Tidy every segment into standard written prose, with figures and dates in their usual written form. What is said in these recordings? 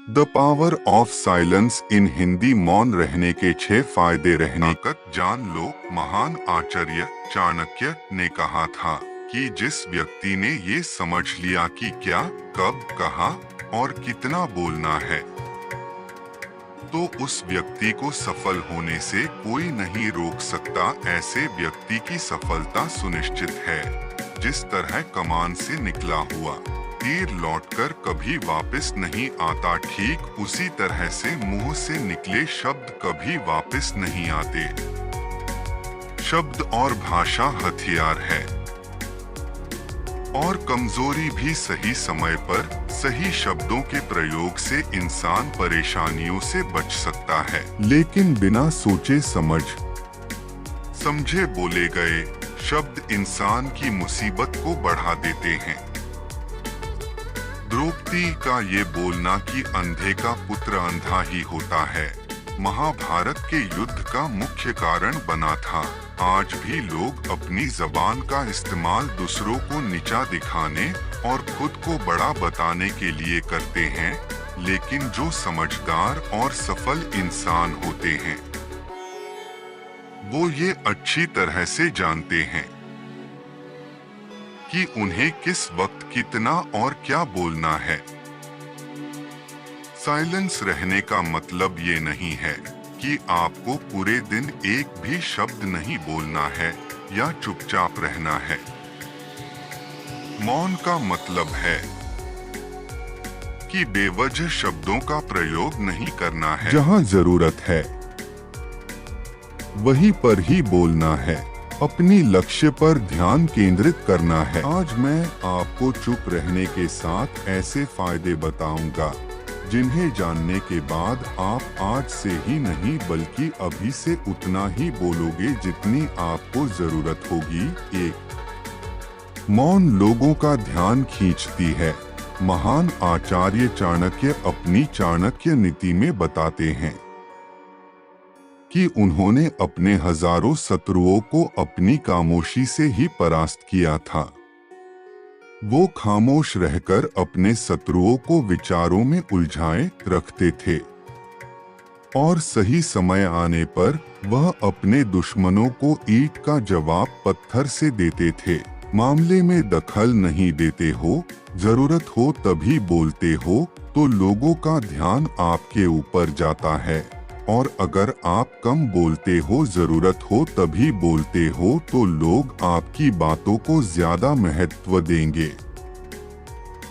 The power of silence इन हिंदी। मौन रहने के 6 फायदे। रहने ताकत जान लो। महान आचार्य चाणक्य ने कहा था कि जिस व्यक्ति ने ये समझ लिया कि क्या, कब, कहाँ और कितना बोलना है, तो उस व्यक्ति को सफल होने से कोई नहीं रोक सकता। ऐसे व्यक्ति की सफलता सुनिश्चित है। जिस तरह कमान से निकला हुआ तीर लौटकर कभी वापस नहीं आता, ठीक उसी तरह से मुंह से निकले शब्द कभी वापस नहीं आते। शब्द और भाषा हथियार है, और कमजोरी भी। सही समय पर सही शब्दों के प्रयोग से इंसान परेशानियों से बच सकता है, लेकिन बिना सोचे समझे बोले गए शब्द इंसान की मुसीबत को बढ़ा देते हैं। द्रौपदी का ये बोलना कि अंधे का पुत्र अंधा ही होता है, महाभारत के युद्ध का मुख्य कारण बना था। आज भी लोग अपनी जबान का इस्तेमाल दूसरों को नीचा दिखाने और खुद को बड़ा बताने के लिए करते हैं, लेकिन जो समझदार और सफल इंसान होते हैं, वो ये अच्छी तरह से जानते हैं कि उन्हें किस वक्त कितना और क्या बोलना है। साइलेंस रहने का मतलब ये नहीं है कि आपको पूरे दिन एक भी शब्द नहीं बोलना है या चुपचाप रहना है। मौन का मतलब है कि बेवजह शब्दों का प्रयोग नहीं करना है। जहाँ जरूरत है वहीं पर ही बोलना है। अपनी लक्ष्य पर ध्यान केंद्रित करना है। आज मैं आपको चुप रहने के साथ ऐसे फायदे बताऊंगा जिन्हें जानने के बाद आप आज से ही नहीं बल्कि अभी से उतना ही बोलोगे जितनी आपको जरूरत होगी। 1. मौन लोगों का ध्यान खींचती है। महान आचार्य चाणक्य अपनी चाणक्य नीति में बताते हैं कि उन्होंने अपने हजारों शत्रुओं को अपनी खामोशी से ही परास्त किया था। वो खामोश रहकर अपने शत्रुओं को विचारों में उलझाए रखते थे और सही समय आने पर वह अपने दुश्मनों को ईंट का जवाब पत्थर से देते थे। मामले में दखल नहीं देते हो, जरूरत हो तभी बोलते हो तो लोगों का ध्यान आपके ऊपर जाता है, और अगर आप कम बोलते हो, जरूरत हो तभी बोलते हो, तो लोग आपकी बातों को ज्यादा महत्व देंगे।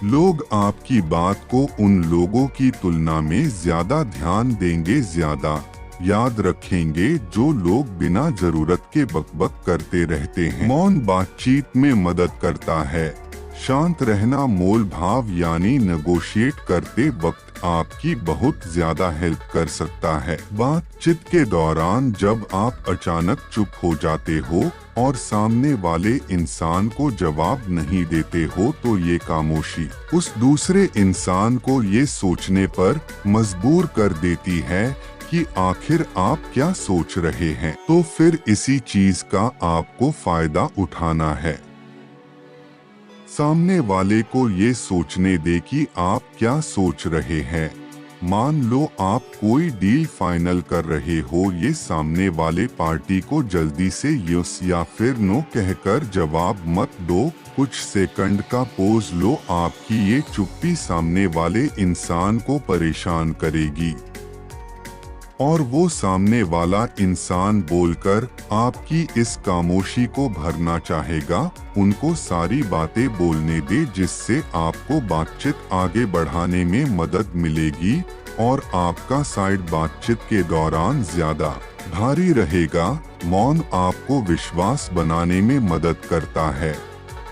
लोग आपकी बात को उन लोगों की तुलना में ज्यादा ध्यान देंगे, ज्यादा याद रखेंगे जो लोग बिना जरूरत के बकबक करते रहते हैं। मौन बातचीत में मदद करता है। शांत रहना मोल भाव यानी नेगोशिएट करते वक्त आपकी बहुत ज्यादा हेल्प कर सकता है। बातचीत के दौरान जब आप अचानक चुप हो जाते हो और सामने वाले इंसान को जवाब नहीं देते हो, तो ये खामोशी उस दूसरे इंसान को ये सोचने पर मजबूर कर देती है कि आखिर आप क्या सोच रहे हैं। तो फिर इसी चीज का आपको फायदा उठाना है। सामने वाले को ये सोचने दे कि आप क्या सोच रहे हैं। मान लो आप कोई डील फाइनल कर रहे हो, ये सामने वाले पार्टी को जल्दी से यस या फिर नो कहकर जवाब मत दो। कुछ सेकंड का पोज लो। आपकी ये चुप्पी सामने वाले इंसान को परेशान करेगी और वो सामने वाला इंसान बोलकर आपकी इस खामोशी को भरना चाहेगा। उनको सारी बातें बोलने दे जिससे आपको बातचीत आगे बढ़ाने में मदद मिलेगी और आपका साइड बातचीत के दौरान ज्यादा भारी रहेगा। मौन आपको विश्वास बनाने में मदद करता है।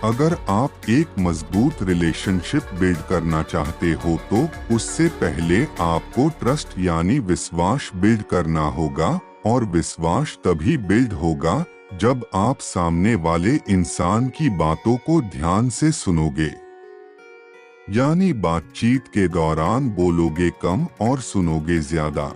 अगर आप एक मजबूत रिलेशनशिप बिल्ड करना चाहते हो तो उससे पहले आपको ट्रस्ट यानी विश्वास बिल्ड करना होगा, और विश्वास तभी बिल्ड होगा जब आप सामने वाले इंसान की बातों को ध्यान से सुनोगे। यानी बातचीत के दौरान बोलोगे कम और सुनोगे ज्यादा।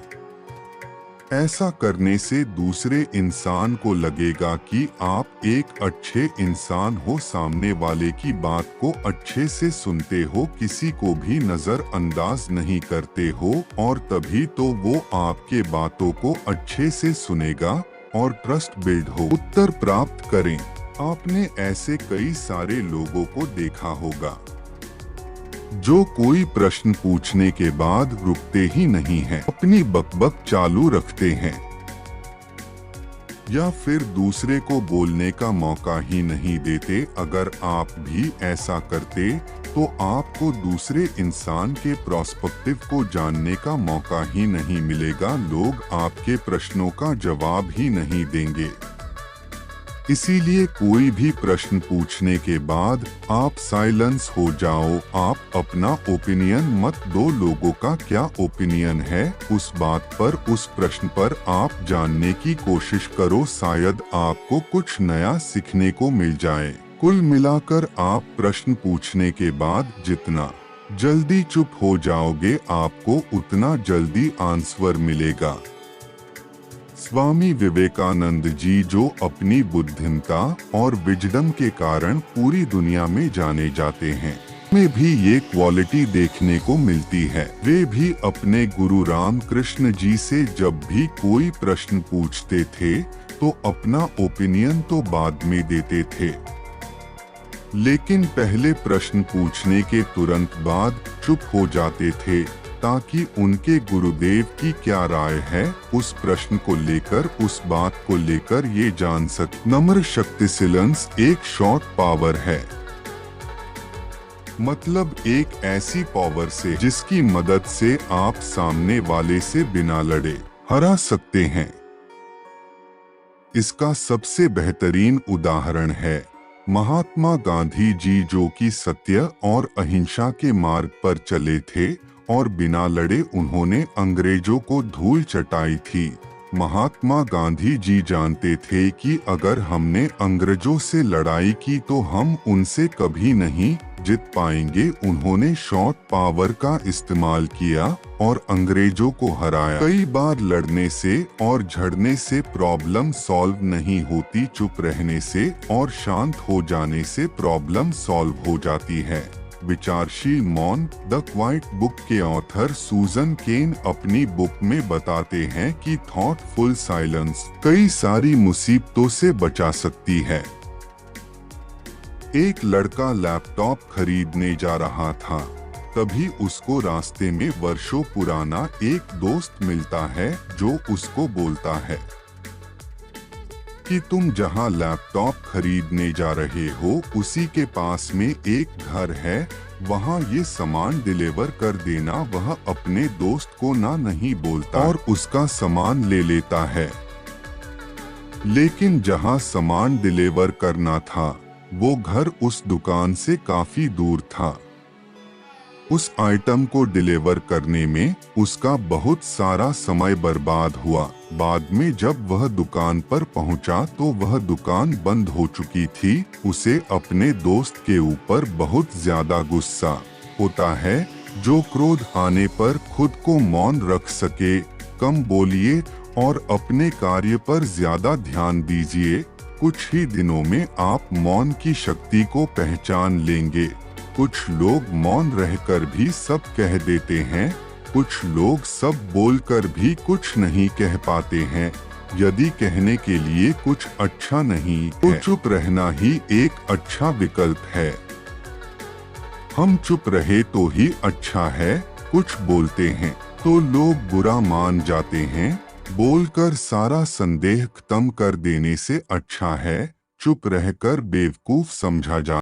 ऐसा करने से दूसरे इंसान को लगेगा कि आप एक अच्छे इंसान हो, सामने वाले की बात को अच्छे से सुनते हो, किसी को भी नजरअंदाज नहीं करते हो, और तभी तो वो आपके बातों को अच्छे से सुनेगा और ट्रस्ट बिल्ड हो। उत्तर प्राप्त करें। आपने ऐसे कई सारे लोगों को देखा होगा जो कोई प्रश्न पूछने के बाद रुकते ही नहीं हैं, अपनी बकबक चालू रखते हैं या फिर दूसरे को बोलने का मौका ही नहीं देते। अगर आप भी ऐसा करते तो आपको दूसरे इंसान के पर्सपेक्टिव को जानने का मौका ही नहीं मिलेगा, लोग आपके प्रश्नों का जवाब ही नहीं देंगे। इसीलिए कोई भी प्रश्न पूछने के बाद आप साइलेंस हो जाओ। आप अपना ओपिनियन मत दो, लोगों का क्या ओपिनियन है उस बात पर, उस प्रश्न पर आप जानने की कोशिश करो, शायद आपको कुछ नया सीखने को मिल जाए। कुल मिलाकर आप प्रश्न पूछने के बाद जितना जल्दी चुप हो जाओगे, आपको उतना जल्दी आंसर मिलेगा। स्वामी विवेकानंद जी, जो अपनी बुद्धिमता और विजडम के कारण पूरी दुनिया में जाने जाते हैं, में भी ये क्वालिटी देखने को मिलती है। वे भी अपने गुरु रामकृष्ण जी से जब भी कोई प्रश्न पूछते थे तो अपना ओपिनियन तो बाद में देते थे, लेकिन पहले प्रश्न पूछने के तुरंत बाद चुप हो जाते थे ताकि उनके गुरुदेव की क्या राय है उस प्रश्न को लेकर, उस बात को लेकर ये जान सके। नम्र शक्ति सिलेंस एक शॉर्ट पावर है, मतलब एक ऐसी पावर से जिसकी मदद से आप सामने वाले से बिना लड़े हरा सकते हैं। इसका सबसे बेहतरीन उदाहरण है महात्मा गांधी जी, जो कि सत्य और अहिंसा के मार्ग पर चले थे और बिना लड़े उन्होंने अंग्रेजों को धूल चटाई थी। महात्मा गांधी जी जानते थे कि अगर हमने अंग्रेजों से लड़ाई की तो हम उनसे कभी नहीं जीत पाएंगे। उन्होंने शॉर्ट पावर का इस्तेमाल किया और अंग्रेजों को हराया। कई बार लड़ने से और झड़ने से प्रॉब्लम सॉल्व नहीं होती, चुप रहने से और शांत हो जाने से प्रॉब्लम सॉल्व हो जाती है। विचारशील मौन, द क्वाइट बुक के ऑथर सूजन केन अपनी बुक में बताते हैं कि थॉटफुल साइलेंस कई सारी मुसीबतों से बचा सकती है। एक लड़का लैपटॉप खरीदने जा रहा था, तभी उसको रास्ते में वर्षों पुराना एक दोस्त मिलता है जो उसको बोलता है कि तुम जहां लैपटॉप खरीदने जा रहे हो उसी के पास में एक घर है, वहां ये सामान डिलीवर कर देना। वह अपने दोस्त को ना नहीं बोलता और उसका सामान ले लेता है, लेकिन जहां सामान डिलीवर करना था वो घर उस दुकान से काफी दूर था। उस आइटम को डिलीवर करने में उसका बहुत सारा समय बर्बाद हुआ। बाद में जब वह दुकान पर पहुंचा तो वह दुकान बंद हो चुकी थी। उसे अपने दोस्त के ऊपर बहुत ज्यादा गुस्सा होता है, जो क्रोध आने पर खुद को मौन रख सके। कम बोलिए और अपने कार्य पर ज्यादा ध्यान दीजिए। कुछ ही दिनों में आप मौन की शक्ति को पहचान लेंगे। कुछ लोग मौन रहकर भी सब कह देते हैं, कुछ लोग सब बोलकर भी कुछ नहीं कह पाते हैं। यदि कहने के लिए कुछ अच्छा नहीं तो चुप रहना ही एक अच्छा विकल्प है। हम चुप रहे तो ही अच्छा है। कुछ बोलते हैं तो लोग बुरा मान जाते हैं। बोलकर सारा संदेह खत्म कर देने से अच्छा है चुप रहकर बेवकूफ समझा जा